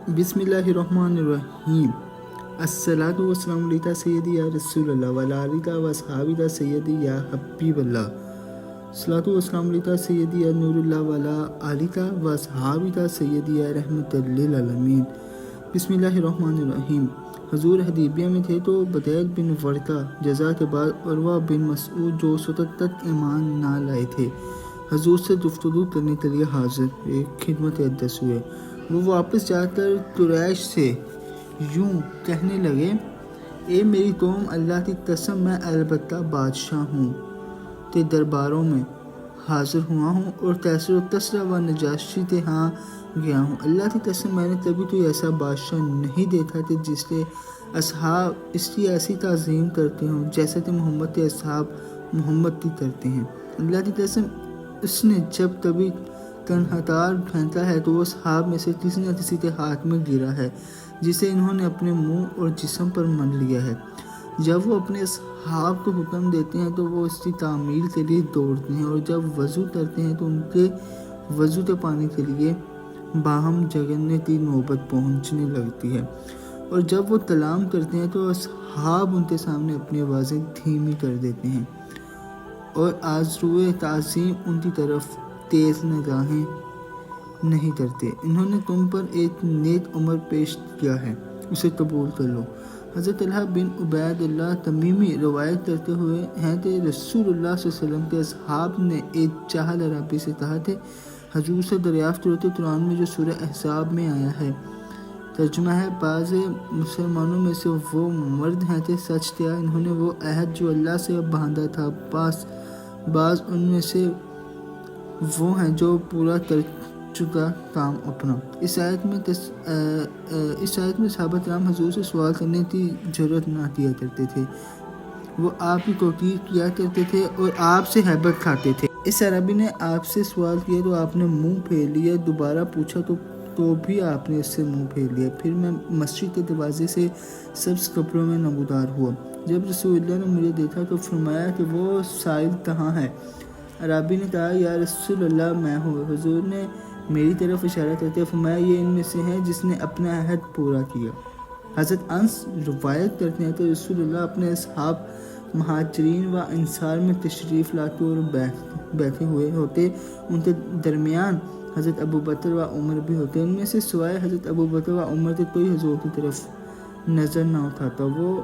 بسم اللہ الرحمن الرحیم۔ الصلاۃ والسلام علیکہ سیدی یا رسول اللہ وعلی آلہ و اصحابہ سیدی یا حبیب اللہ۔ الصلاۃ والسلام علیکہ سیدی یا نور اللہ وعلی آلہ و اصحابہ سیدی یا رحمت للعالمین۔ بسم اللہ الرحمن الرحیم۔ حضور حدیبیہ میں تھے تو بدیل بن ورقہ جزا کے بعد عروہ بن مسعود جو تک ایمان نہ لائے تھے حضور سے گفتگو کرنے کے لیے حاضر خدمت اقدس ہوئے۔ وہ واپس جا کر قریش سے یوں کہنے لگے، اے میری قوم، اللہ کی قسم میں البتہ بادشاہ ہوں کے درباروں میں حاضر ہوا ہوں اور کیسر و کسریٰ و نجاشی کے ہاں گیا ہوں۔ اللہ کی قسم میں نے کبھی کوئی ایسا بادشاہ نہیں دیکھا کہ جس کے اصحاب اس کی ایسی تعظیم کرتے ہوں جیسا کہ محمد کے اصحاب محمد کی کرتے ہیں۔ اللہ کی قسم، اس نے جب کبھی کنہتار پھینکا ہے تو وہ اصحاب میں سے کسی نہ کسی کے ہاتھ میں گرا ہے جسے انہوں نے اپنے منہ اور جسم پر من لیا ہے۔ جب وہ اپنے اصحاب کو حکم دیتے ہیں تو وہ اس کی تعمیل کے لیے دوڑتے ہیں، اور جب وضو کرتے ہیں تو ان کے وضو کے پانی کے لیے باہم جگرنے کی نوبت پہنچنے لگتی ہے، اور جب وہ کلام کرتے ہیں تو اصحاب ان کے سامنے اپنی آوازیں دھیمی کر دیتے ہیں، اور آذروئے تعظیم ان کی طرف تیز نگاہیں نہیں کرتے۔ انہوں نے تم پر ایک نیک عمر پیش کیا ہے، اسے قبول کر لو۔ حضرت طلحہ بن عبید اللہ تمیمی روایت کرتے ہوئے ہیں کہ رسول اللہ صلی اللہ علیہ وسلم کے اصحاب نے ایک جاہل عربی سے کہا تھے، حضور سے دریافت کرو کہ قرآن میں جو سورہ احزاب میں آیا ہے ترجمہ ہے، بعض مسلمانوں میں سے وہ مرد ہیں کہ سچ کیا انہوں نے وہ عہد جو اللہ سے باندھا تھا، بعض ان میں سے وہ ہیں جو پورا کر چکا کام اپنا۔ اس آیت میں صحابہ کرام حضور سے سوال کرنے کی جرأت نہ کیا کرتے تھے، وہ آپ کی توقیر کیا کرتے تھے اور آپ سے ہیبت کھاتے تھے۔ اس عربی نے آپ سے سوال کیا تو آپ نے منہ پھیر لیا، دوبارہ پوچھا تو بھی آپ نے اس سے منہ پھیر لیا۔ پھر میں مسجد کے دروازے سے سبز کپڑوں میں نمودار ہوا۔ جب رسول اللہ نے مجھے دیکھا تو فرمایا کہ وہ سائل کہاں ہے؟ عربی نے کہا، یا رسول اللہ میں ہوں۔ حضور نے میری طرف اشارہ کرتے فرمایا، یہ ان میں سے ہے جس نے اپنا عہد پورا کیا۔ حضرت انس روایت کرتے ہیں کہ رسول اللہ اپنے اصحاب مہاجرین و انصار میں تشریف لاتے اور بیٹھے ہوئے ہوتے، ان کے درمیان حضرت ابو بکر و عمر بھی ہوتے، ان میں سے سوائے حضرت ابو بکر و عمر کے کوئی حضور کی طرف نظر نہ اٹھاتا۔ وہ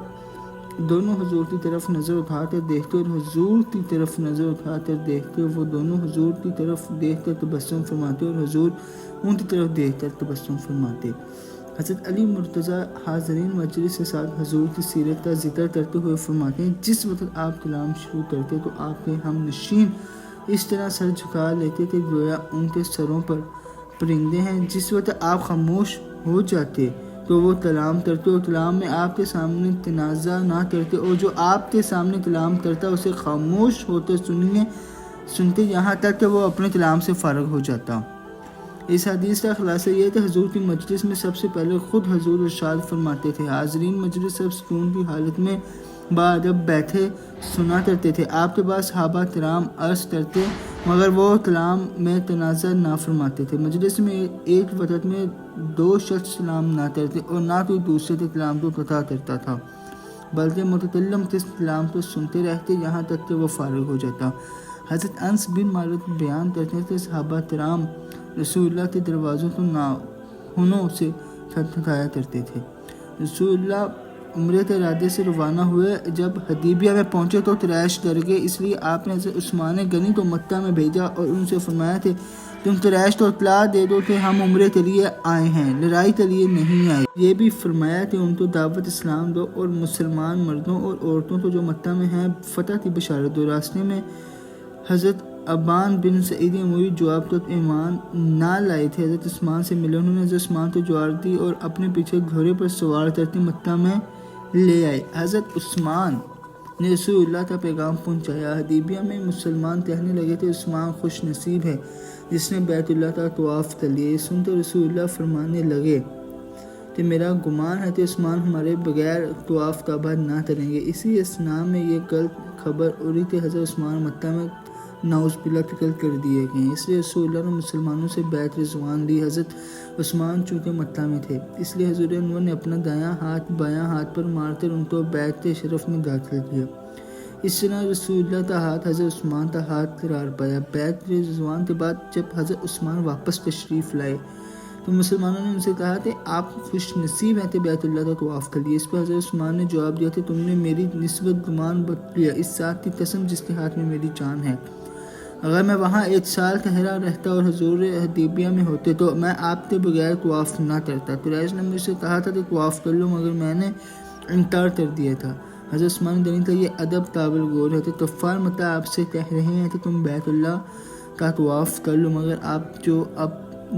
دونوں حضور کی طرف نظر اٹھا کر دیکھتے اور حضور کی طرف نظر اٹھا کر دیکھتے، وہ دونوں حضور کی طرف دیکھ کر تبسم فرماتے اور حضور ان کی طرف دیکھ کر تبسم فرماتے۔ حضرت علی مرتضیٰ حاضرین مجلس کے ساتھ حضور کی سیرت کا ذکر کرتے ہوئے فرماتے ہیں، جس وقت آپ کلام شروع کرتے تو آپ کے ہم نشین اس طرح سر جھکا لیتے کہ گویا ان کے سروں پر پرندے ہیں، جس وقت آپ خاموش ہو جاتے تو وہ کلام کرتے اور کلام میں آپ کے سامنے تنازع نہ کرتے، اور جو آپ کے سامنے کلام کرتا اسے خاموش ہوتے سنتے یہاں تک کہ وہ اپنے کلام سے فارغ ہو جاتا۔ اس حدیث کا خلاصہ یہ ہے کہ حضور کی مجلس میں سب سے پہلے خود حضور ارشاد فرماتے تھے، حاضرین مجلس سب سکون کی حالت میں باادب بیٹھے سنا کرتے تھے۔ آپ کے بعد صحابہ کرام عرض کرتے مگر وہ کلام میں تنازع نہ فرماتے تھے۔ مجلس میں ایک وقت میں دو شخص سلام نہ کرتے اور نہ کوئی دوسرے کے کلام کو قطع کرتا تھا، بلکہ متکلم کے کلام کو سنتے رہتے یہاں تک کہ وہ فارغ ہو جاتا۔ حضرت انس بن مالک بیان کرتے ہیں کہ صحابہ کرام رسول اللہ کے دروازوں کو ناخنوں سے کھٹکھٹایا کرتے تھے۔ رسول اللہ عمرے کے ارادے سے روانہ ہوئے، جب حدیبیہ میں پہنچے تو قریش ڈر گئے، اس لیے آپ نے حضرت عثمان غنی کو مکہ میں بھیجا اور ان سے فرمایا کہ تم قریش کو اطلاع دے دو کہ ہم عمرے کے لیے آئے ہیں، لڑائی کے لیے نہیں آئے۔ یہ بھی فرمایا کہ ان کو دعوت اسلام دو اور مسلمان مردوں اور عورتوں کو جو مکہ میں ہیں فتح کی بشارت دو۔ راستے میں حضرت ابان بن سعید اموی جو اب تک ایمان نہ لائے تھے حضرت عثمان سے ملے، انہوں نے حضرت عثمان کو جوار دی اور اپنے پیچھے گھوڑے پر سوار کرتے مکہ میں لے آئے۔ حضرت عثمان نے رسول اللہ کا پیغام پہنچایا۔ حدیبیہ میں مسلمان کہنے لگے کہ عثمان خوش نصیب ہے جس نے بیت اللہ کا طواف کر لیا۔ یہ سن کر رسول اللہ فرمانے لگے کہ میرا گمان ہے کہ عثمان ہمارے بغیر طواف کعبہ نہ کریں گے۔ اسی اثناء میں یہ غلط خبر اڑی کہ حضرت عثمان مکہ میں نعوذ باللہ قتل کر دیے گئے ہیں۔ اس لیے رسول اللہ نے مسلمانوں سے بیعت رضوان لی۔ حضرت عثمان چونکہ مکہ میں تھے، اس لیے حضور انور نے اپنا دایاں ہاتھ بایاں ہاتھ پر مار کر ان کو بیعت شرف میں داخل کیا۔ اس طرح رسول اللہ کا ہاتھ حضرت عثمان کا ہاتھ قرار پایا۔ بیعت رضوان کے بعد جب حضرت عثمان واپس تشریف لائے تو مسلمانوں نے ان سے کہا کہ آپ خوش نصیب ہیں کہ بیت اللہ کا طواف کر لیا۔ اس پر حضرت عثمان نے جواب دیا کہ تم نے میری نسبت گمان بک لیا، اس ذات کی قسم جس کے ہاتھ میں میری جان ہے، اگر میں وہاں 1 سال ٹھہرا رہتا اور حضور حدیبیہ میں ہوتے تو میں آپ کے بغیر طواف نہ کرتا۔ قریش نے مجھ سے کہا تھا کہ طواف کر لو، مگر میں نے انکار کر دیا تھا۔ حضرت عثمان دنی کا یہ ادب قابل غور ہے کہ کفار مکہ آپ سے کہہ رہے ہیں کہ تم بیت اللہ کا طواف کر لو، مگر آپ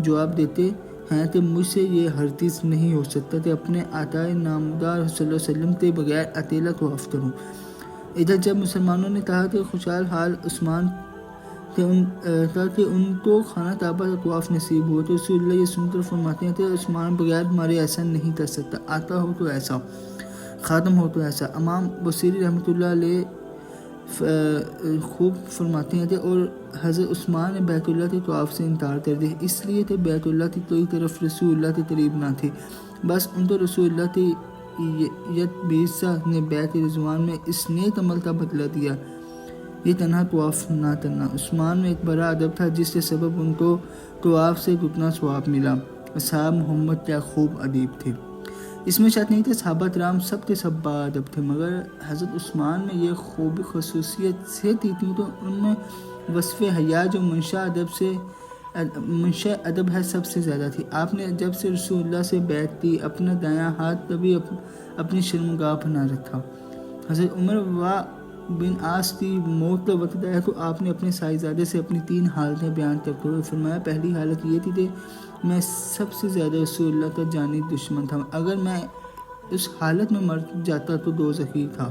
جواب دیتے ہیں کہ مجھ سے یہ ہرگز نہیں ہو سکتا کہ اپنے آقا نامدار صلی اللہ علیہ وسلم کے بغیر اکیلا طواف کروں۔ ادھر جب مسلمانوں نے کہا کہ خوشحال حال عثمان کہ ان کو خانہ کعبہ کا طواف نصیب ہوا تو رسول اللہ یہ سن کر فرماتے ہیں کہ عثمان بغیر ہمارے ایسا نہیں کر سکتا، آقا ہو تو ایسا، خادم ہو تو ایسا۔ امام بصیری رحمۃ اللہ علیہ خوب فرماتے ہیں کہ اور حضرت عثمان نے بیت اللہ کے طواف سے انکار کر دیا، اس لیے کہ بیت اللہ کی کوئی طرف رسول اللہ کے قریب نہ تھی، بس ان کو رسول اللہ کی یتبیسہ نے بیعت رضوان میں اس نیک عمل کا بدلہ دیا، یہ تنہا طواف نہ کرنا۔ عثمان میں ایک بڑا ادب تھا جس کے سبب ان کو طواف سے دگنا ثواب ملا۔ اصحاب محمد کیا خوب ادیب تھے، اس میں شک نہیں کہ صحابہ کرام سب کے سب با ادب تھے، مگر حضرت عثمان میں یہ خوبی خصوصیت سے تھی تو ان میں وصف حیا جو منشا ادب ہے سب سے زیادہ تھی۔ آپ نے جب سے رسول اللہ سے بیعت کی اپنا دایاں ہاتھ کبھی اپنی شرمگاہ پر نہ رکھا۔ حضرت عمر بن عاص کی موت کا وقت آیا تو آپ نے اپنے صاحبزادے سے اپنی 3 حالتیں بیان کرتے ہوئے فرمایا، پہلی حالت یہ تھی کہ میں سب سے زیادہ رسول اللہ کا جانی دشمن تھا، اگر میں اس حالت میں مر جاتا تو دوزخی تھا۔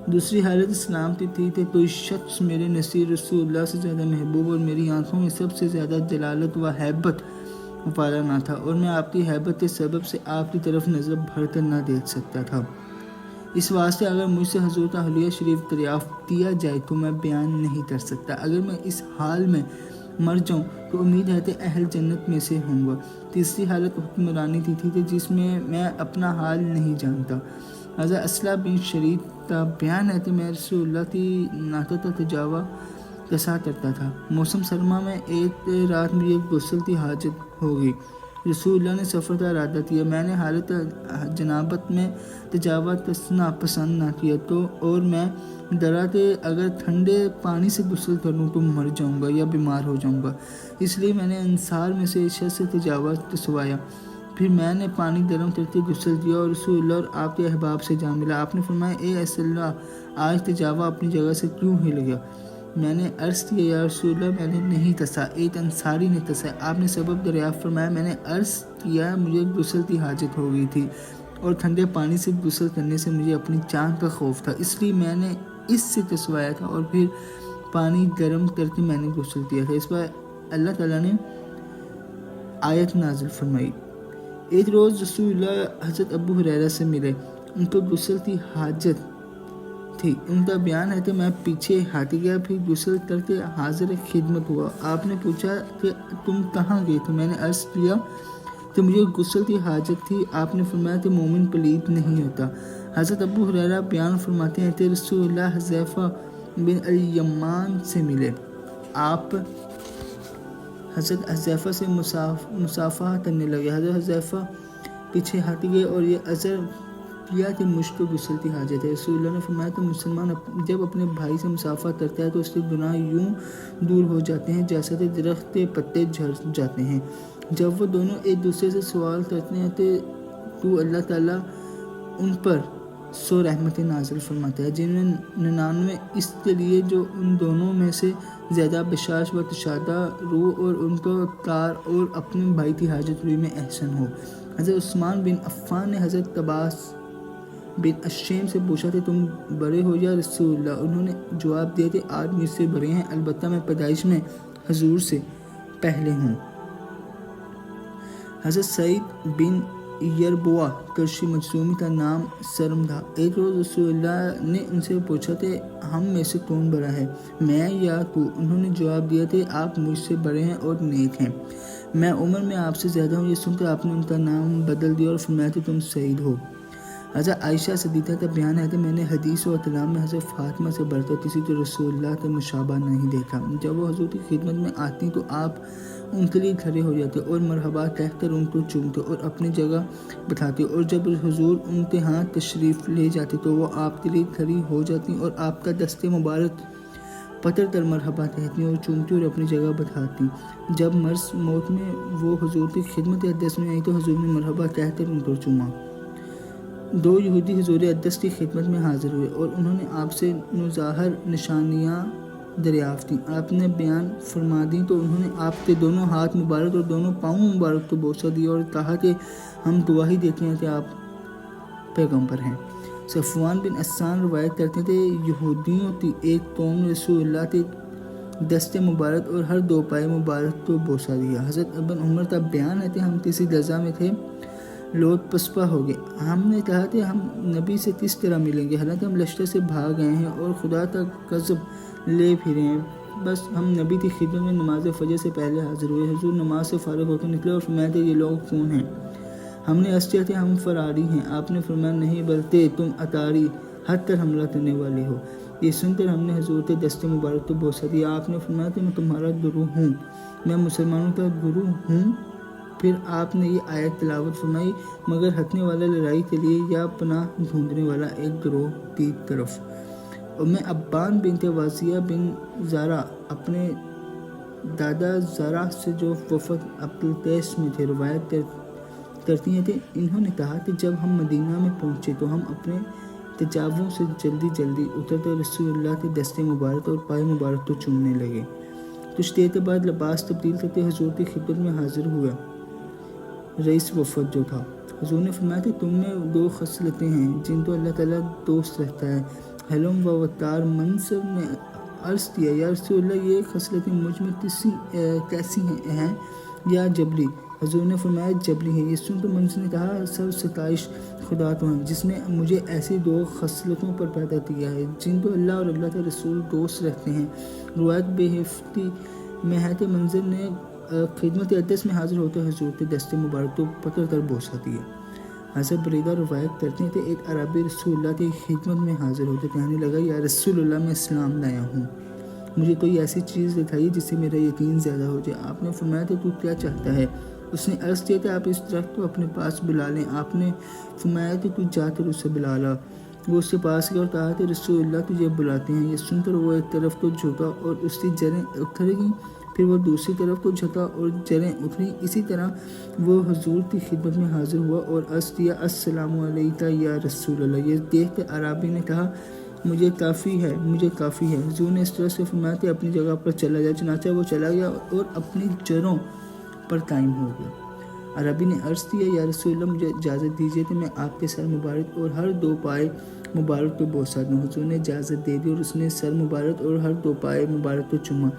دوسری حالت اسلام کی تھی کہ کوئی شخص میرے نصیر رسول اللہ سے زیادہ محبوب اور میری آنکھوں میں سب سے زیادہ جلالت و ہیبت والا نہ تھا، اور میں آپ کی ہیبت کے سبب سے آپ کی طرف نظر بھر کر نہ دیکھ سکتا تھا۔ اس واسطے اگر مجھ سے حضور کا حلیہ شریف دریافت کیا جائے تو میں بیان نہیں کر سکتا، اگر میں اس حال میں مر جاؤں تو امید ہے کہ اہل جنت میں سے ہوں گا۔ تیسری حالت حکمرانی کی تھی جس میں میں اپنا حال نہیں جانتا۔ حضرت اسلح بن شریک کا بیان ہے کہ میں رسول اللہ کی ناقہ کا تجاوز کسا کرتا تھا۔ موسم سرما میں ایک رات مجھے غسل کی حاجت ہو گئی، رسول اللہ نے سفر کا ارادہ کیا، میں نے حالت جنابت میں تجاوز کرنا پسند نہ کیا اور میں ڈرا کہ اگر ٹھنڈے پانی سے غسل کروں تو مر جاؤں گا یا بیمار ہو جاؤں گا، اس لیے میں نے انصار میں سے شخص سے تجاوز کسوایا، پھر میں نے پانی گرم کر کے غسل کیا اور رسول اللہ اور آپ کے احباب سے جا ملا۔ آپ نے فرمایا، اے رسول اللہ، آج تجاوز اپنی جگہ سے کیوں ہل گیا؟ میں نے عرض کیا، یا رسول اللہ میں نے نہیں کسا، ایک انصاری نے کسا۔ آپ نے سبب دریافت فرمایا، میں نے عرض کیا مجھے غسل کی حاجت ہو گئی تھی اور ٹھنڈے پانی سے غسل کرنے سے مجھے اپنی جان کا خوف تھا، اس لیے میں نے اس سے کسوایا تھا اور پھر پانی گرم کر کے میں نے غسل کیا تھا۔ اس پر اللہ تعالیٰ نے آیت نازل فرمائی۔ ایک روز رسول اللہ حضرت ابو ہریرہ سے ملے، ان کو غسل کی حاجت تھی، ان کا بیان ہے کہ میں پیچھے ہٹ گیا، پھر غسل کر کے حاضر خدمت ہوا۔ آپ نے پوچھا کہ تم کہاں گئے تھے؟ میں نے عرض کیا کہ مجھے غسل کی حاجت تھی۔ آپ نے فرمایا کہ مومن پلید نہیں ہوتا۔ حضرت ابو ہریرہ بیان فرماتے ہیں کہ رسول اللہ حذیفہ بن الیمان سے ملے، آپ حضرت حذیفہ سے مصافحہ کرنے لگے، حضرت حذیفہ پیچھے ہٹ گئے اور یہ عذر کیا کہ مجھ کو غسل کی حاجت ہے۔ رسول اللہ نے فرمایا کہ مسلمان جب اپنے بھائی سے مصافحہ کرتا ہے تو اس کے گناہ یوں دور ہو جاتے ہیں جیسے کہ درخت کے پتے جھڑ جاتے ہیں۔ جب وہ دونوں ایک دوسرے سے سوال کرتے ہیں تو اللہ تعالیٰ ان پر 100 رحمتیں نازل فرماتا ہے، جن میں 99 اس کے لیے جو ان دونوں میں سے زیادہ بشاش و کشادہ روح اور ان کو کار اور اپنے بھائی کی حاجت روئی میں احسن ہو۔ حضرت عثمان بن عفان نے حضرت قباس بن اشیم سے پوچھا کہ تم بڑے ہو یا رسول اللہ؟ انہوں نے جواب دیا کہ آپ مجھ سے بڑے ہیں، البتہ میں پیدائش میں حضور سے پہلے ہوں۔ حضرت سعید بن یربوا کرشی مجزومی کا نام سرم تھا۔ ایک روز رسول اللہ نے ان سے پوچھا تھے ہم میں سے کون بڑا ہے، میں یا تو؟ انہوں نے جواب دیا تھے آپ مجھ سے بڑے ہیں اور نیک ہیں، میں عمر میں آپ سے زیادہ ہوں۔ یہ سن کر آپ نے ان کا نام بدل دیا اور فرمایا کہ تم سعید ہو۔ حضرت عائشہ صدیقہ کا بیان ہے کہ میں نے حدیث و اطلام میں حضرت فاطمہ سے بڑھ کر کسی کو رسول اللہ کے مشابہ نہیں دیکھا۔ جب وہ حضور کی خدمت میں آتی تو آپ ان کے لیے کھڑے ہو جاتے اور مرحبا کہہ کر ان کو چومتے اور اپنی جگہ بٹھاتے، اور جب حضور ان کے ہاں تشریف لے جاتے تو وہ آپ کے لیے کھڑی ہو جاتی اور آپ کا دست مبارک پتر در مرحبا کہتی اور چومتی اور اپنی جگہ بٹھاتی۔ جب مرض موت میں وہ حضور کی خدمت اقدس میں آئی تو حضور نے مرحبا کہہ کر ان کو چوما۔ دو یہودی حضور اقدس کی خدمت میں حاضر ہوئے اور انہوں نے آپ سے مظاہر نشانیاں دریافت کی۔ آپ نے بیان فرما دیں تو انہوں نے آپ کے دونوں ہاتھ مبارک اور دونوں پاؤں مبارک کو بوسہ دیا اور کہا کہ ہم گواہی دیتے ہیں کہ آپ پیغمبر ہیں۔ صفوان بن عسان روایت کرتے تھے یہودیوں کی ایک قوم رسول اللہ کے دست مبارک اور ہر دو پائے مبارک کو بوسہ دیا۔ حضرت ابن عمر کا بیان ہے کہ ہم کسی غزہ میں تھے، لوگ پسپا ہو گئے، ہم نے کہا کہ ہم نبی سے کس طرح ملیں گے، حالانکہ ہم لشکر سے بھاگ گئے ہیں اور خدا کا غضب لے پھرے ہیں، بس ہم نبی کی خدمت میں نماز فجر سے پہلے حاضر ہوئے۔ حضور نماز سے فارغ ہو کر نکلے اور فرمایا کہ یہ لوگ کون ہیں؟ ہم نے عرض کیا کہ ہم فراری ہیں۔ آپ نے فرمایا نہیں بلکہ تم اتاری ہٹ کر حملہ کرنے والے ہو۔ یہ سن کر ہم نے حضور کے دست مبارک کو بوسہ دیا۔ آپ نے فرمایا کہ میں تمہارا گروہ ہوں، میں مسلمانوں کا گروہ ہوں۔ پھر آپ نے یہ آیت تلاوت فرمائی مگر ہٹنے والا لڑائی کے لیے یا پناہ ڈھونڈنے والا ایک گروہ کی طرف۔ ابان بنت واسیہ بن زارع اپنے دادا زرع سے جو وفد عبدالقیس میں تھے روایت کرتی ہیں کہ انہوں نے کہا کہ جب ہم مدینہ میں پہنچے تو ہم اپنے تجاوزوں سے جلدی جلدی اترتے رسول اللہ کے دست مبارک اور پائے مبارک کو چومنے لگے۔ کچھ دیر کے بعد لباس تبدیل کرتے حضور کی خدمت میں حاضر ہوا رئیس وفد جو تھا۔ حضور نے فرمایا کہ تم میں دو خصلتیں ہیں جن کو اللہ تعالیٰ دوست رکھتا ہے، حلم و وقار۔ منصب نے عرض کیا یا رسول اللہ یہ خصلتیں مجھ میں کیسی ہیں یا جبلی؟ حضور نے فرمایا جبلی ہیں۔ یہ سن کر منصب نے کہا سب ستائش خدا تو ہیں جس نے مجھے ایسی دو خصلتوں پر پیدا کیا ہے جن کو اللہ اور اللہ کے رسول دوست رکھتے ہیں۔ روایت بہفتی میں ہے کہ منظر نے خدمت اقدس میں حاضر ہوتے حضور کے دست مبارک کو پکڑ کر بوسہ دیا۔ حضرت بریدہ روایت کرتے ہیں کہ ایک عربی رسول اللہ کی خدمت میں حاضر ہوتے کہنے لگا یا رسول اللہ میں اسلام لایا ہوں، مجھے کوئی ایسی چیز دکھائیے جس سے میرا یقین زیادہ ہو جائے۔ آپ نے فرمایا کہ تو کیا چاہتا ہے؟ اس نے عرض کیا کہ آپ اس درخت کو اپنے پاس بلا لیں۔ آپ نے فرمایا کہ تو جا کر اسے بلا لا۔ وہ اس کے پاس گیا اور کہا کہ رسول اللہ تجھے بلاتے ہیں۔ یہ سن کر وہ ایک طرف کو جھکا اور اس کی جڑیں اتر گئیں، پھر وہ دوسری طرف کو جھکا اور جڑیں اتری۔ اسی طرح وہ حضور کی خدمت میں حاضر ہوا اور عرض کیا السلام علیکہ یا رسول اللہ۔ یہ دیکھ کر عربی نے کہا مجھے کافی ہے۔ حضور نے اس طرح سے فرمایا کہ اپنی جگہ پر چلا جا، چنانچہ وہ چلا گیا اور اپنی جڑوں پر قائم ہو گیا۔ عربی نے عرض کیا یا رسول اللہ مجھے اجازت دیجیے کہ میں آپ کے سر مبارک اور ہر دو پائے مبارک کو بوسہ دوں۔ حضور نے اجازت دے دی اور اس نے سر مبارک اور ہر دو پائے مبارک کو چوما۔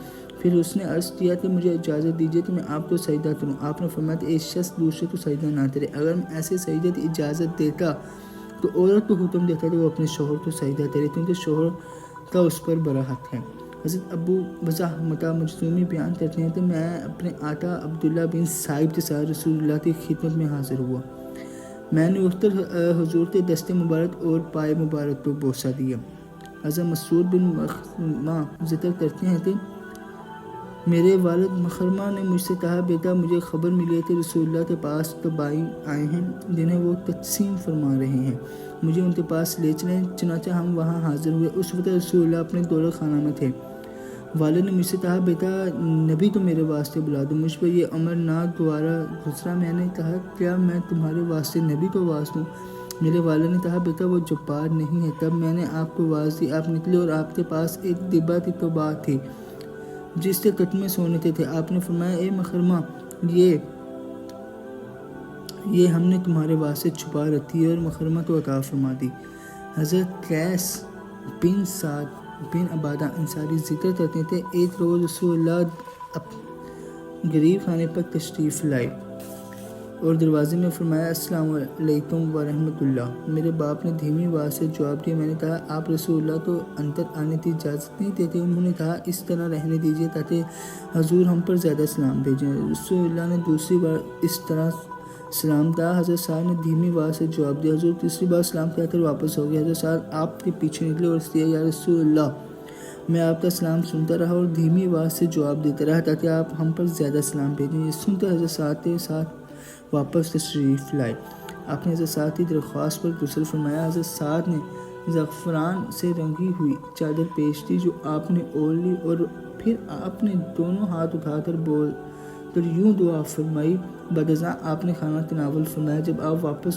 پھر اس نے عرض کیا کہ مجھے اجازت دیجیے کہ میں آپ کو سجدہ کروں۔ آپ نے فرمایا کہ ایک شخص دوسرے کو سجدہ نہ کرے۔ اگر میں ایسے سجدے کی اجازت دیتا تو عورت کو حکم دیتا کہ وہ اپنے شوہر کو سجدہ کرے کیونکہ شوہر کا اس پر بڑا حق ہے۔ حضرت ابو وضاح مجزومی بیان کرتے ہیں کہ میں اپنے آقا عبداللہ بن صائب کے ساتھ رسول اللہ کی خدمت میں حاضر ہوا۔ میں نے اٹھ کر حضور کے دست مبارک اور پائے مبارک کو بوسہ دیا۔ حضرت مسعود بن مخرمہ ذکر کرتے ہیں کہ میرے والد مخرمہ نے مجھ سے کہا بیٹا مجھے خبر ملی ہے کہ رسول اللہ کے پاس قبائل آئے ہیں جنہیں وہ تقسیم فرما رہے ہیں، مجھے ان کے پاس لے چلیں۔ چنانچہ ہم وہاں حاضر ہوئے۔ اس وقت رسول اللہ اپنے دولت خانہ میں تھے۔ والد نے مجھ سے کہا بیٹا نبی تو میرے واسطے بلا دو۔ مجھ پر یہ امر ناگوارا گزرا۔ میں نے کہا کیا میں تمہارے واسطے نبی کو آواز دوں؟ میرے والد نے کہا بیٹا وہ جبار نہیں ہے۔ تب میں نے آپ کو آواز دی، آپ نکلے اور آپ کے پاس ایک ڈبہ کی توبہ تھی جس کے کٹمے سونے کے تھے۔ آپ نے فرمایا اے مخرمہ یہ ہم نے تمہارے واسطے چھپا رکھی ہے، اور مخرمہ کو عطا فرما دی۔ حضرت قیس بن سعد بن عبادہ انصاری ذکر کرتے تھے ایک روز رسول اللہ غریب خانے پر تشریف لائے۔ اور دروازے میں فرمایا السلام علیکم ورحمۃ اللہ۔ میرے باپ نے دھیمی آواز سے جواب دیا۔ میں نے کہا آپ رسول اللہ تو اندر آنے کی اجازت نہیں دیتے؟ انہوں نے کہا اس طرح رہنے دیجیے تاکہ حضور ہم پر زیادہ سلام بھیجیں۔ رسول اللہ نے دوسری بار اس طرح سلام کہا۔ حضرت سعد نے دھیمی آواز سے جواب دیا۔ حضور تیسری بار سلام کہہ کر واپس ہو گئے۔ حضرت سعد آپ کے پیچھے نکلے اور اس دیا یا رسول اللہ میں آپ کا سلام سنتا رہا اور دھیمی آواز سے جواب دیتا رہا تاکہ آپ ہم پر زیادہ سلام بھیجیں۔ یہ سن کر حضرت سعد کے ساتھ واپس تشریف لائے۔ آپ نے حضرت سعد کی درخواست پر غسل فرمایا۔ حضرت سعد نے زعفران سے رنگی ہوئی چادر پیش کی جو آپ نے اوڑھ لی اور پھر آپ نے دونوں ہاتھ اٹھا کر بول کر یوں دعا فرمائی۔ بعد ازاں آپ نے کھانا تناول فرمایا۔ جب آپ واپس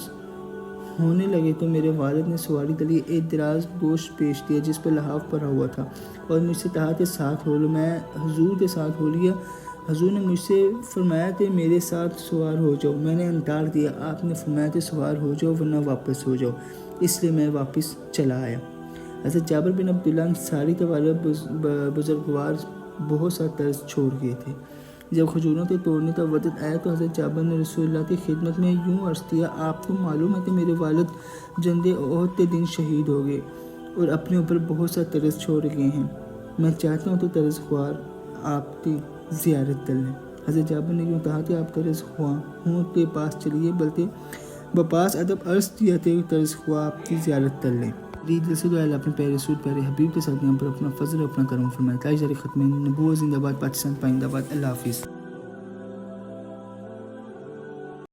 ہونے لگے تو میرے والد نے سواری کے لیے ایک دراز گوشت پیش کیا جس پر لحاف پڑا ہوا تھا اور مجھ سے کہا کہ ساتھ ہو لو۔ میں حضور کے ساتھ ہو لیا۔ حضور نے مجھ سے فرمایا کہ میرے ساتھ سوار ہو جاؤ۔ میں نے انکار دیا۔ آپ نے فرمایا کہ سوار ہو جاؤ ورنہ واپس ہو جاؤ، اس لیے میں واپس چلا آیا۔ حضرت جابر بن عبداللہ انصاری کے والد بزرگوار بہت سا قرض چھوڑ گئے تھے۔ جب کھجوروں کے توڑنے کا وقت آیا تو حضرت جابر نے رسول اللہ کی خدمت میں یوں عرض کیا آپ کو معلوم ہے کہ میرے والد جنگ احد کے دن شہید ہو گئے اور اپنے اوپر بہت سا قرض چھوڑ گئے ہیں۔ میں چاہتا ہوں کہ قرض خوار آپ کی زیارت کر لیں۔ حضرت جابر نے یوں کہا کہ آپ قرض خواہوں کے پاس چلیے، بلکہ بپاس ادب عرض کیا کہ قرض خواہ آپ کی زیارت کر لیں۔ دل سے دعا اللہ اپنے پیارے رسول پیارے حبیب کے ساتھ ہم پر اپنا فضل اور اپنا کرم فرمائے۔ ختم نبوت زندہ باد، پاکستان پائندہ باد۔ اللہ حافظ۔